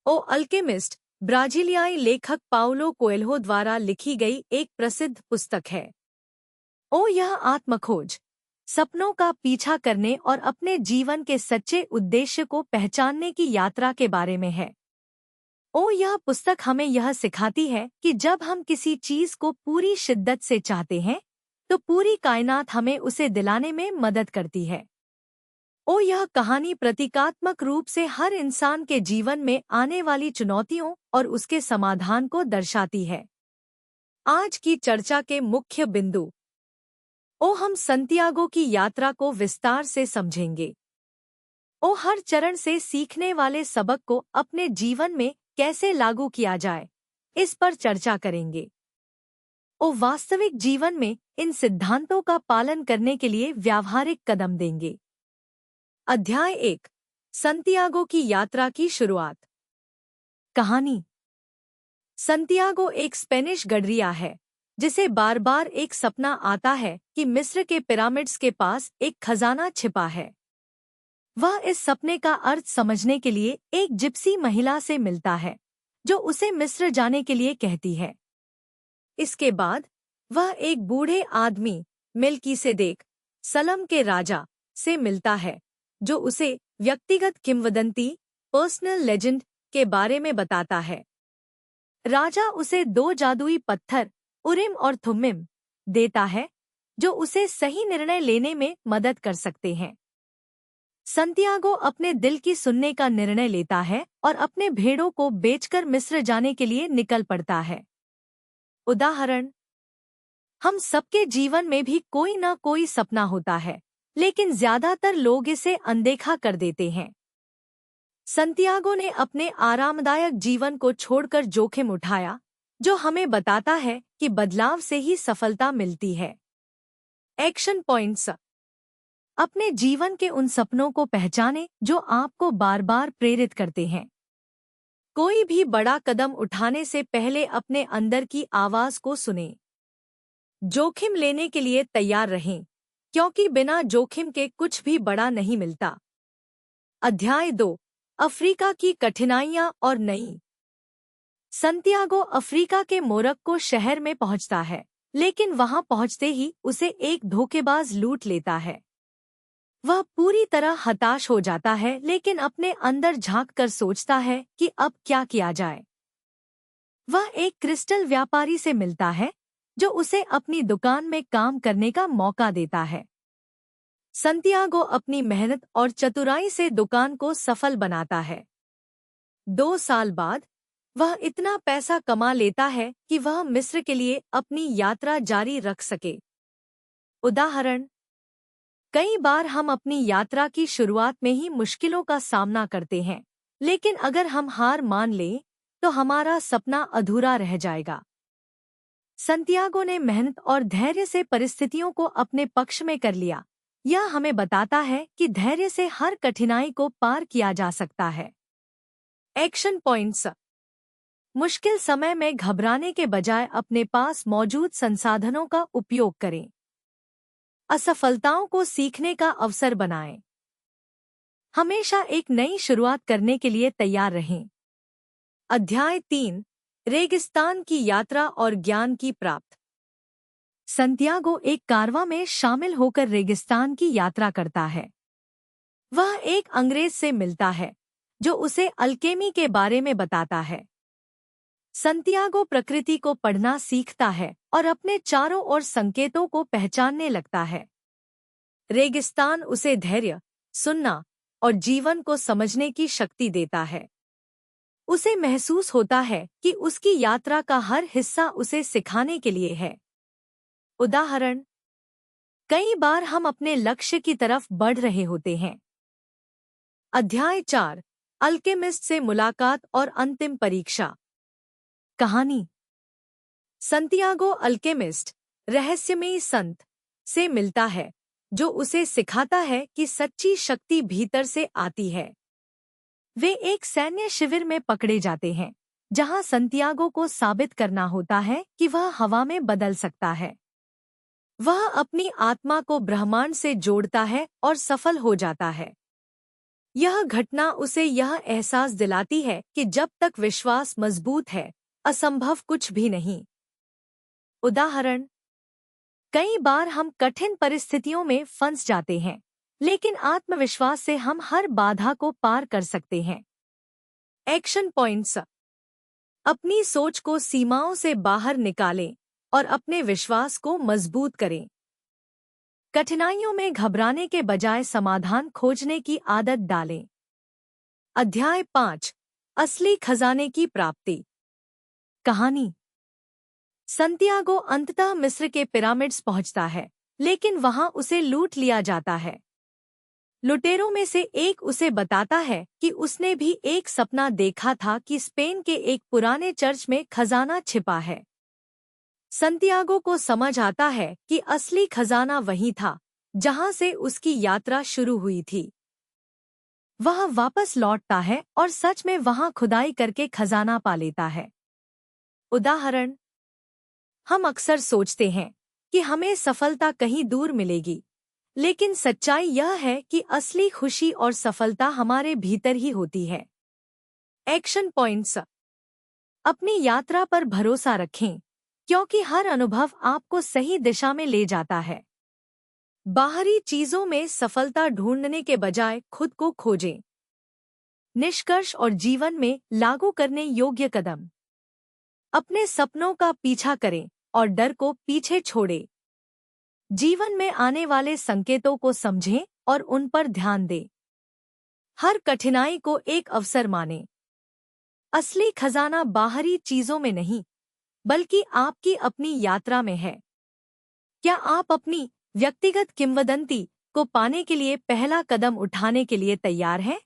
ओ alchemist ब्राजीलियाई लेखक Paulo Coelho द्वारा लिखी गई एक प्रसिद्ध पुस्तक है। ओ यह आत्मखोज, सपनों का पीछा करने और अपने जीवन के सच्चे उद्देश्य को पहचानने की यात्रा के बारे में है। ओ यह पुस्तक हमें यह सिखाती है कि जब हम किसी चीज को पूरी शिद्दत से चाहते हैं तो पूरी कायनात हमें उसे दिलाने में मदद करती है। ओ यह कहानी प्रतीकात्मक रूप से हर इंसान के जीवन में आने वाली चुनौतियों और उसके समाधान को दर्शाती है। आज की चर्चा के मुख्य बिंदु। ओ हम संतियागो की यात्रा को विस्तार से समझेंगे। ओ हर चरण से सीखने वाले सबक को अपने जीवन में कैसे लागू किया जाए, इस पर चर्चा करेंगे। ओ वास्तविक जीवन में इन सिद्धांतों का पालन करने के लिए व्यावहारिक कदम देंगे। अध्याय 1, संतियागो की यात्रा की शुरुआत। कहानी। संतियागो एक स्पेनिश गडरिया है जिसे बार बार एक सपना आता है कि मिस्र के पिरामिड्स के पास एक खजाना छिपा है। वह इस सपने का अर्थ समझने के लिए एक जिप्सी महिला से मिलता है जो उसे मिस्र जाने के लिए कहती है। इसके बाद वह एक बूढ़े आदमी मेल्कीसेदेक, सलम के राजा, से मिलता है जो उसे व्यक्तिगत किंवदंती, पर्सनल लेजेंड, के बारे में बताता है। राजा उसे 2 जादुई पत्थर, उरिम और थुम्मिम, देता है जो उसे सही निर्णय लेने में मदद कर सकते हैं। संतियागो अपने दिल की सुनने का निर्णय लेता है और अपने भेड़ों को बेचकर मिस्र जाने के लिए निकल पड़ता है। उदाहरण। हम सबके जीवन में भी कोई ना कोई सपना होता है, लेकिन ज्यादातर लोग इसे अनदेखा कर देते हैं। संतियागो ने अपने आरामदायक जीवन को छोड़कर जोखिम उठाया, जो हमें बताता है कि बदलाव से ही सफलता मिलती है। Action points. अपने जीवन के उन सपनों को पहचानें जो आपको बार बार प्रेरित करते हैं। कोई भी बड़ा कदम उठाने से पहले अपने अंदर की आवाज को सुनें। जोखिम लेने के लिए तैयार रहें, क्योंकि बिना जोखिम के कुछ भी बड़ा नहीं मिलता। अध्याय 2, अफ्रीका की कठिनाइयां और नई। संतियागो अफ्रीका के मोरक्को शहर में पहुंचता है, लेकिन वहां पहुंचते ही उसे एक धोखेबाज लूट लेता है। वह पूरी तरह हताश हो जाता है, लेकिन अपने अंदर झांककर सोचता है कि अब क्या किया जाए। वह एक क्रिस्टल व्यापारी से मिलता है जो उसे अपनी दुकान में काम करने का मौका देता है। संतियागो अपनी मेहनत और चतुराई से दुकान को सफल बनाता है। 2 साल बाद वह इतना पैसा कमा लेता है कि वह मिस्र के लिए अपनी यात्रा जारी रख सके। उदाहरण। कई बार हम अपनी यात्रा की शुरुआत में ही मुश्किलों का सामना करते हैं, लेकिन अगर हम हार मान लें तो हमारा सपना अधूरा रह जाएगा। संतियागो ने मेहनत और धैर्य से परिस्थितियों को अपने पक्ष में कर लिया। यह हमें बताता है कि धैर्य से हर कठिनाई को पार किया जा सकता है। Action points. मुश्किल समय में घबराने के बजाय अपने पास मौजूद संसाधनों का उपयोग करें। असफलताओं को सीखने का अवसर बनाएं। हमेशा एक नई शुरुआत करने के लिए तैयार रहें। अध्याय 3, रेगिस्तान की यात्रा और ज्ञान की प्राप्त। संतियागो एक कारवां में शामिल होकर रेगिस्तान की यात्रा करता है। वह एक अंग्रेज से मिलता है जो उसे अल्केमी के बारे में बताता है। संतियागो प्रकृति को पढ़ना सीखता है और अपने चारों ओर संकेतों को पहचानने लगता है। रेगिस्तान उसे धैर्य, सुनना और जीवन को समझने की शक्ति देता है। उसे महसूस होता है कि उसकी यात्रा का हर हिस्सा उसे सिखाने के लिए है। उदाहरण। कई बार हम अपने लक्ष्य की तरफ बढ़ रहे होते हैं। अध्याय 4, अल्केमिस्ट से मुलाकात और अंतिम परीक्षा। कहानी। संतियागो अल्केमिस्ट, रहस्यमयी संत, से मिलता है जो उसे सिखाता है कि सच्ची शक्ति भीतर से आती है। वे एक सैन्य शिविर में पकड़े जाते हैं, जहां संतियागो को साबित करना होता है कि वह हवा में बदल सकता है। वह अपनी आत्मा को ब्रह्मांड से जोड़ता है और सफल हो जाता है। यह घटना उसे यह एहसास दिलाती है कि जब तक विश्वास मजबूत है, असंभव कुछ भी नहीं। उदाहरण, कई बार हम कठिन परिस्थितियों में फंस जाते हैं, लेकिन आत्मविश्वास से हम हर बाधा को पार कर सकते हैं। Action points. अपनी सोच को सीमाओं से बाहर निकालें और अपने विश्वास को मजबूत करें। कठिनाइयों में घबराने के बजाय समाधान खोजने की आदत डालें। अध्याय 5, असली खजाने की प्राप्ति। कहानी। संतियागो अंततः मिस्र के पिरामिड्स पहुंचता है, लेकिन वहां उसे लूट लिया जाता है। लुटेरों में से एक उसे बताता है कि उसने भी एक सपना देखा था कि स्पेन के एक पुराने चर्च में खजाना छिपा है। संतियागो को समझ आता है कि असली खजाना वही था जहां से उसकी यात्रा शुरू हुई थी। वह वापस लौटता है और सच में वहां खुदाई करके खजाना पा लेता है। उदाहरण, हम अक्सर सोचते हैं कि हमें सफलता कहीं दूर मिलेगी, लेकिन सच्चाई यह है कि असली खुशी और सफलता हमारे भीतर ही होती है। Action points. अपनी यात्रा पर भरोसा रखें, क्योंकि हर अनुभव आपको सही दिशा में ले जाता है। बाहरी चीजों में सफलता ढूंढने के बजाय खुद को खोजें। निष्कर्ष और जीवन में लागू करने योग्य कदम। अपने सपनों का पीछा करें और डर को पीछे छोड़ें। जीवन में आने वाले संकेतों को समझें और उन पर ध्यान दें। हर कठिनाई को एक अवसर मानें। असली खजाना बाहरी चीजों में नहीं, बल्कि आपकी अपनी यात्रा में है। क्या आप अपनी व्यक्तिगत किंवदंती को पाने के लिए पहला कदम उठाने के लिए तैयार हैं?